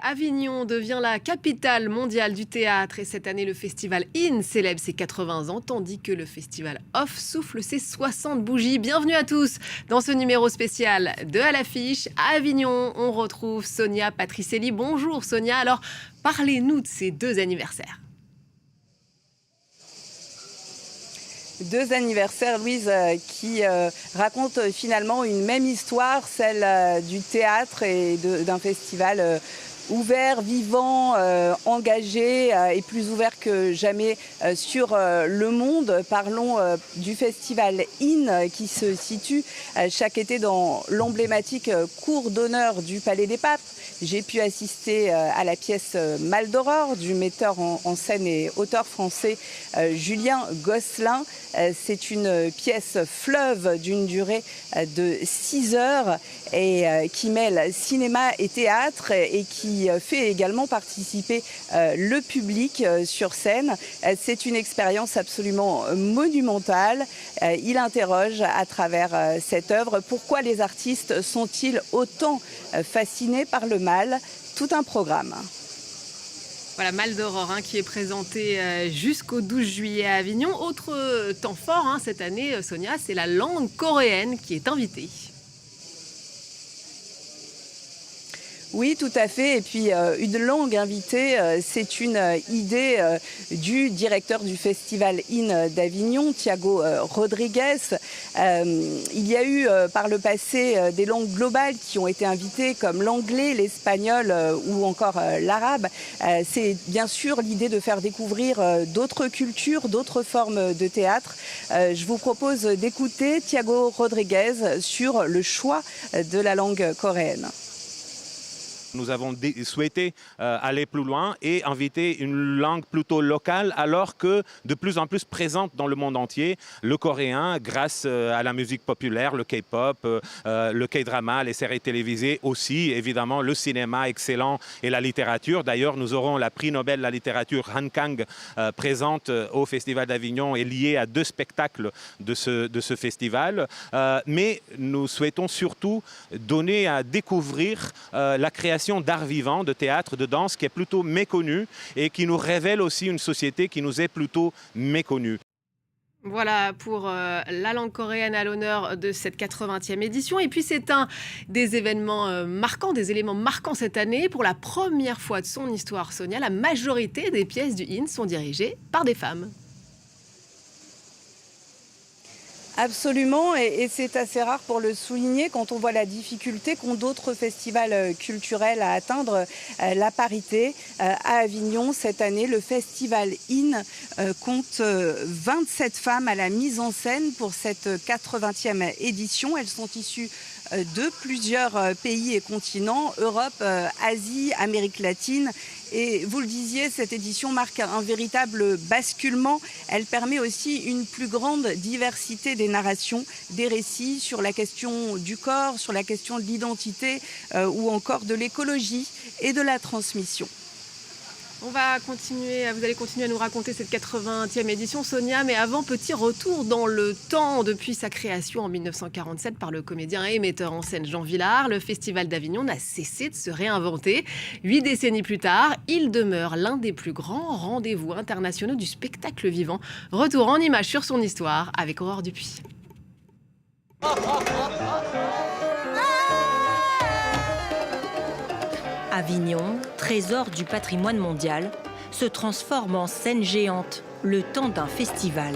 Avignon devient la capitale mondiale du théâtre et cette année, le festival IN célèbre ses 80 ans, tandis que le festival OFF souffle ses 60 bougies. Bienvenue à tous dans ce numéro spécial de À l'affiche. À Avignon, on retrouve Sonia Patricelli. Bonjour Sonia, alors parlez-nous de ces deux anniversaires. Deux anniversaires, Louise, qui racontent finalement une même histoire, celle du théâtre et d'un festival ouvert, vivant, engagé et plus ouvert que jamais sur le monde. Parlons du festival IN qui se situe chaque été dans l'emblématique cour d'honneur du Palais des Papes. J'ai pu assister à la pièce Mal d'Aurore du metteur en scène et auteur français Julien Gosselin. C'est une pièce fleuve d'une durée de 6 heures et qui mêle cinéma et théâtre et qui fait également participer le public sur scène. C'est une expérience absolument monumentale. Il interroge à travers cette œuvre pourquoi les artistes sont-ils autant fascinés par le mal. Tout un programme. Voilà, Mal d'Aurore qui est présenté jusqu'au 12 juillet à Avignon. Autre temps fort cette année, Sonia, c'est la langue coréenne qui est invitée. Oui, tout à fait. Et puis, une langue invitée, c'est une idée du directeur du festival IN d'Avignon, Thiago Rodrigues. Il y a eu par le passé des langues globales qui ont été invitées, comme l'anglais, l'espagnol ou encore l'arabe. C'est bien sûr l'idée de faire découvrir d'autres cultures, d'autres formes de théâtre. Je vous propose d'écouter Thiago Rodrigues sur le choix de la langue coréenne. Nous avons souhaité aller plus loin et inviter une langue plutôt locale, alors que de plus en plus présente dans le monde entier, le coréen, grâce à la musique populaire, le K-pop, le K-drama, les séries télévisées aussi, évidemment le cinéma excellent et la littérature. D'ailleurs, nous aurons la prix Nobel de la littérature Han Kang présente au Festival d'Avignon et liée à 2 spectacles de ce festival. Mais nous souhaitons surtout donner à découvrir la création d'art vivant, de théâtre, de danse qui est plutôt méconnue et qui nous révèle aussi une société qui nous est plutôt méconnue. Voilà pour la langue coréenne à l'honneur de cette 80e édition. Et puis c'est un des événements marquants, des éléments marquants cette année. Pour la première fois de son histoire, Sonia, la majorité des pièces du IN sont dirigées par des femmes. Absolument, et c'est assez rare pour le souligner quand on voit la difficulté qu'ont d'autres festivals culturels à atteindre la parité. À Avignon, cette année, le festival IN compte 27 femmes à la mise en scène pour cette 80e édition. Elles sont issues de plusieurs pays et continents, Europe, Asie, Amérique latine. Et vous le disiez, cette édition marque un véritable basculement. Elle permet aussi une plus grande diversité des narrations, des récits sur la question du corps, sur la question de l'identité ou encore de l'écologie et de la transmission. Vous allez continuer à nous raconter cette 80e édition, Sonia, mais avant, petit retour dans le temps. Depuis sa création en 1947 par le comédien et metteur en scène Jean Vilar, le Festival d'Avignon n'a cessé de se réinventer. 8 décennies plus tard, il demeure l'un des plus grands rendez-vous internationaux du spectacle vivant. Retour en images sur son histoire avec Aurore Dupuis. Avignon, trésor du patrimoine mondial, se transforme en scène géante le temps d'un festival.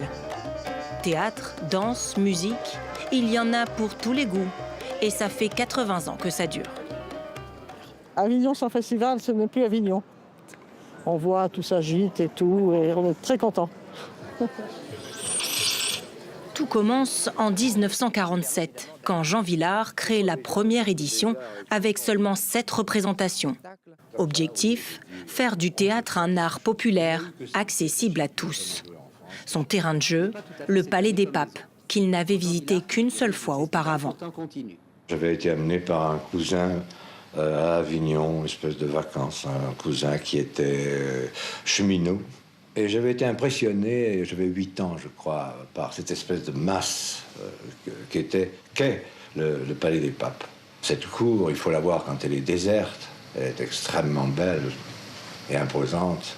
Théâtre, danse, musique, il y en a pour tous les goûts. Et ça fait 80 ans que ça dure. Avignon sans festival, ce n'est plus Avignon. On voit tout s'agite et tout, et on est très contents. Tout commence en 1947, quand Jean Vilar crée la première édition avec seulement 7 représentations. Objectif, faire du théâtre un art populaire, accessible à tous. Son terrain de jeu, le Palais des Papes, qu'il n'avait visité qu'une seule fois auparavant. J'avais été amené par un cousin à Avignon, une espèce de vacances, un cousin qui était cheminot. Et j'avais été impressionné, j'avais 8 ans je crois, par cette espèce de masse qu'est le Palais des Papes. Cette cour, il faut la voir quand elle est déserte, Elle est extrêmement belle et imposante.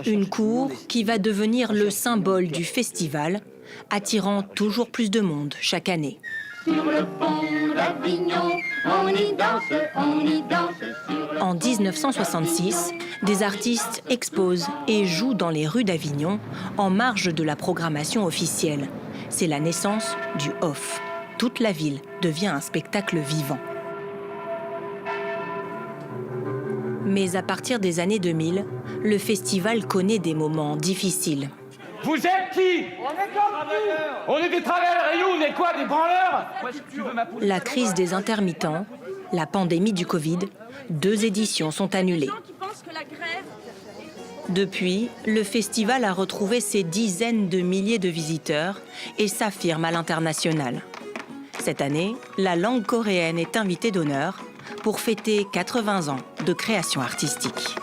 Une cour qui va devenir le symbole du festival, attirant toujours plus de monde chaque année. Sur le pont d'Avignon, on y danse, on y danse. En 1966, des artistes exposent et jouent dans les rues d'Avignon, en marge de la programmation officielle. C'est la naissance du Off. Toute la ville devient un spectacle vivant. Mais à partir des années 2000, le festival connaît des moments difficiles. Vous êtes qui? On est des travailleurs et nous, on est quoi, des branleurs? La crise des intermittents, la pandémie du Covid, 2 éditions sont annulées. Depuis, le festival a retrouvé ses dizaines de milliers de visiteurs et s'affirme à l'international. Cette année, la langue coréenne est invitée d'honneur pour fêter 80 ans de création artistique.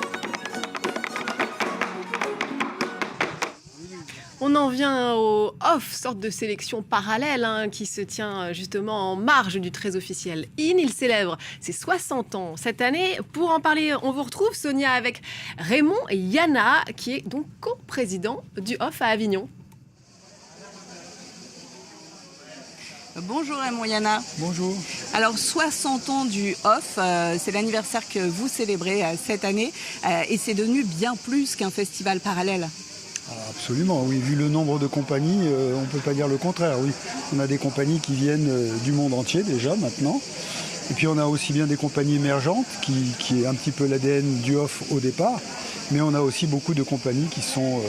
On en vient au Off, sorte de sélection parallèle qui se tient justement en marge du très officiel IN. Il célèbre ses 60 ans cette année. Pour en parler, on vous retrouve, Sonia, avec Raymond et Yana, qui est donc co-président du Off à Avignon. Bonjour Raymond, Yana. Bonjour. Alors 60 ans du Off, c'est l'anniversaire que vous célébrez cette année et c'est devenu bien plus qu'un festival parallèle. Absolument, oui. Vu le nombre de compagnies, on ne peut pas dire le contraire. Oui. On a des compagnies qui viennent du monde entier déjà maintenant. Et puis on a aussi bien des compagnies émergentes, qui est un petit peu l'ADN du Off au départ. Mais on a aussi beaucoup de compagnies qui sont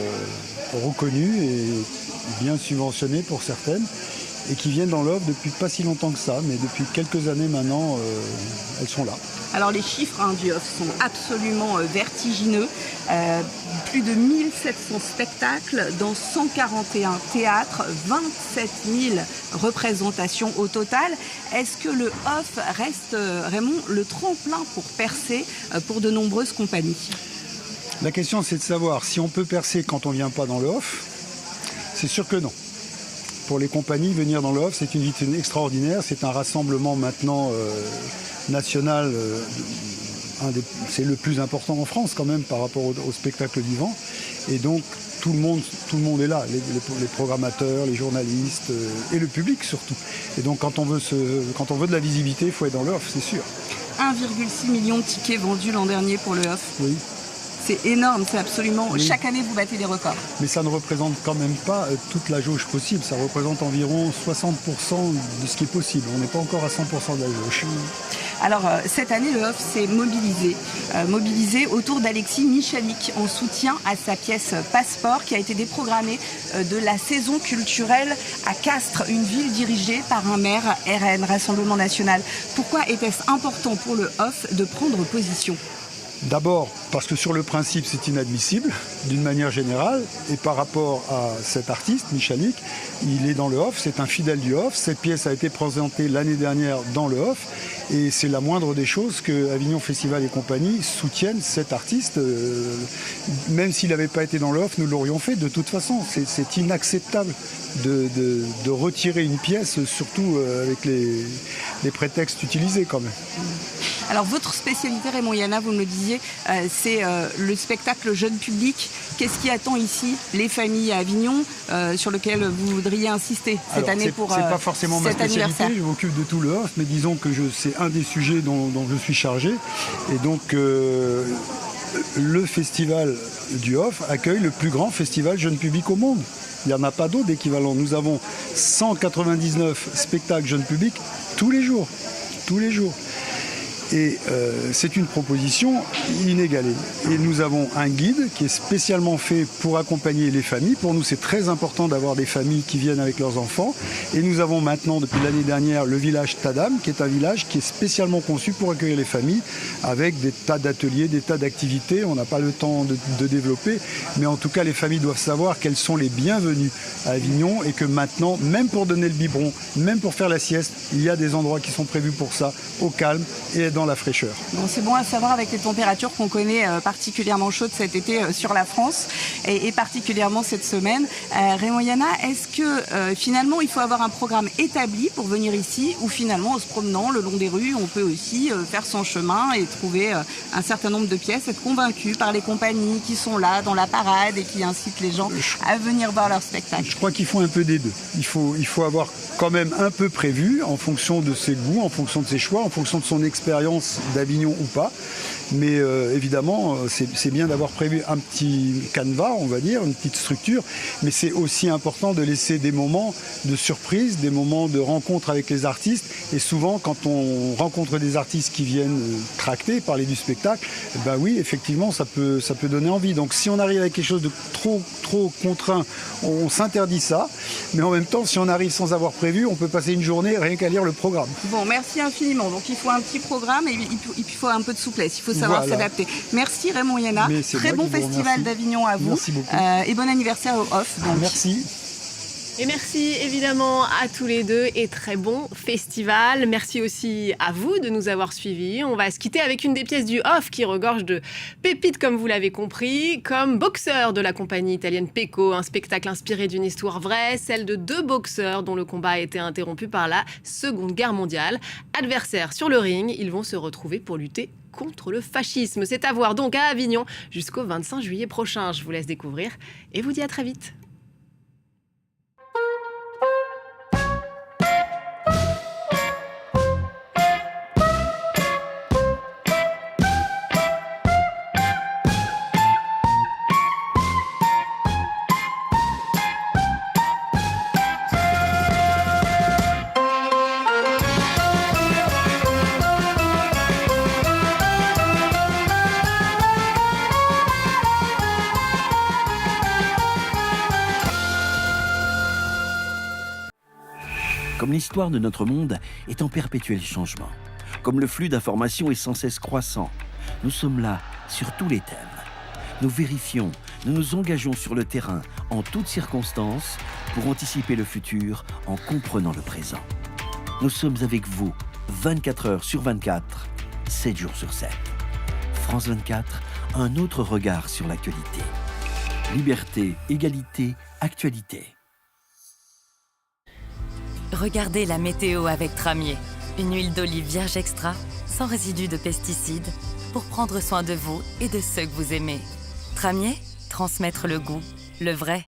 reconnues et bien subventionnées pour certaines. Et qui viennent dans l'Off depuis pas si longtemps que ça, mais depuis quelques années maintenant, elles sont là. Alors les chiffres du Off sont absolument vertigineux. Plus de 1700 spectacles dans 141 théâtres, 27 000 représentations au total. Est-ce que le Off reste, Raymond, le tremplin pour percer pour de nombreuses compagnies? La question, c'est de savoir si on peut percer quand on ne vient pas dans le Off. C'est sûr que non. Pour les compagnies, venir dans le Off, c'est une vitrine extraordinaire. C'est un rassemblement maintenant national. C'est le plus important en France quand même par rapport au spectacle vivant. Et donc tout le monde est là, les programmateurs, les journalistes et le public surtout. Et donc quand on veut de la visibilité, il faut être dans le Off, c'est sûr. 1,6 million de tickets vendus l'an dernier pour le Off. Oui. C'est énorme, c'est absolument... Oui. Chaque année, vous battez des records. Mais ça ne représente quand même pas toute la jauge possible. Ça représente environ 60% de ce qui est possible. On n'est pas encore à 100% de la jauge. Alors, cette année, le Off s'est mobilisé autour d'Alexis Michalik en soutien à sa pièce Passeport qui a été déprogrammée de la saison culturelle à Castres, une ville dirigée par un maire RN, Rassemblement National. Pourquoi était-ce important pour le Off de prendre position ? D'abord, parce que sur le principe, c'est inadmissible, d'une manière générale. Et par rapport à cet artiste, Michalik, il est dans le Off, c'est un fidèle du Off. Cette pièce a été présentée l'année dernière dans le Off. Et c'est la moindre des choses que Avignon Festival et compagnie soutiennent cet artiste. Même s'il n'avait pas été dans le Off, nous l'aurions fait de toute façon. C'est inacceptable de retirer une pièce, surtout avec les prétextes utilisés quand même. Alors votre spécialité, Raymond Yana, vous me le disiez, c'est le spectacle jeune public. Qu'est-ce qui attend ici les familles à Avignon, sur lequel vous voudriez insister cette année pour c'est pas forcément ma spécialité, je m'occupe de tout le Off, mais disons que c'est un des sujets dont je suis chargé. Et donc le festival du Off accueille le plus grand festival jeune public au monde. Il n'y en a pas d'autre d'équivalent. Nous avons 199 spectacles jeunes publics tous les jours. Et c'est une proposition inégalée. Et nous avons un guide qui est spécialement fait pour accompagner les familles. Pour nous, c'est très important d'avoir des familles qui viennent avec leurs enfants. Et nous avons maintenant, depuis l'année dernière, le village Tadam, qui est un village qui est spécialement conçu pour accueillir les familles, avec des tas d'ateliers, des tas d'activités. On n'a pas le temps de développer, mais en tout cas, les familles doivent savoir qu'elles sont les bienvenues à Avignon et que maintenant, même pour donner le biberon, même pour faire la sieste, il y a des endroits qui sont prévus pour ça, au calme et dans la fraîcheur. Bon, c'est bon à savoir avec les températures qu'on connaît particulièrement chaudes cet été sur la France et particulièrement cette semaine. Raymond Yana, est-ce que finalement il faut avoir un programme établi pour venir ici ou finalement en se promenant le long des rues, on peut aussi faire son chemin et trouver un certain nombre de pièces, être convaincu par les compagnies qui sont là dans la parade et qui incitent les gens à venir voir leur spectacle? Je crois qu'il faut un peu des deux. Il faut avoir quand même un peu prévu en fonction de ses goûts, en fonction de ses choix, en fonction de son expérience d'Avignon ou pas. Mais évidemment, c'est bien d'avoir prévu un petit canevas, on va dire, une petite structure. Mais c'est aussi important de laisser des moments de surprise, des moments de rencontre avec les artistes. Et souvent, quand on rencontre des artistes qui viennent tracter, parler du spectacle, ben oui, effectivement, ça peut donner envie. Donc si on arrive avec quelque chose de trop contraint, on s'interdit ça. Mais en même temps, si on arrive sans avoir prévu, on peut passer une journée rien qu'à lire le programme. Bon, merci infiniment. Donc il faut un petit programme et il faut un peu de souplesse. Il faut savoir s'adapter. Merci Raymond Yana. Très bon festival d'Avignon à vous. Merci beaucoup. Et bon anniversaire au Off. Donc. Merci. Et merci évidemment à tous les deux et très bon festival. Merci aussi à vous de nous avoir suivis. On va se quitter avec une des pièces du Off qui regorge de pépites comme vous l'avez compris, comme Boxeur de la compagnie italienne Pecco, un spectacle inspiré d'une histoire vraie, celle de 2 boxeurs dont le combat a été interrompu par la Seconde Guerre mondiale. Adversaires sur le ring, ils vont se retrouver pour lutter contre le fascisme. C'est à voir donc à Avignon jusqu'au 25 juillet prochain. Je vous laisse découvrir et vous dis à très vite. Comme l'histoire de notre monde est en perpétuel changement, comme le flux d'informations est sans cesse croissant, nous sommes là sur tous les thèmes. Nous vérifions, nous nous engageons sur le terrain en toutes circonstances pour anticiper le futur en comprenant le présent. Nous sommes avec vous 24 heures sur 24, 7 jours sur 7. France 24, un autre regard sur l'actualité. Liberté, égalité, actualité. Regardez la météo avec Tramier, une huile d'olive vierge extra, sans résidus de pesticides, pour prendre soin de vous et de ceux que vous aimez. Tramier, transmettre le goût, le vrai.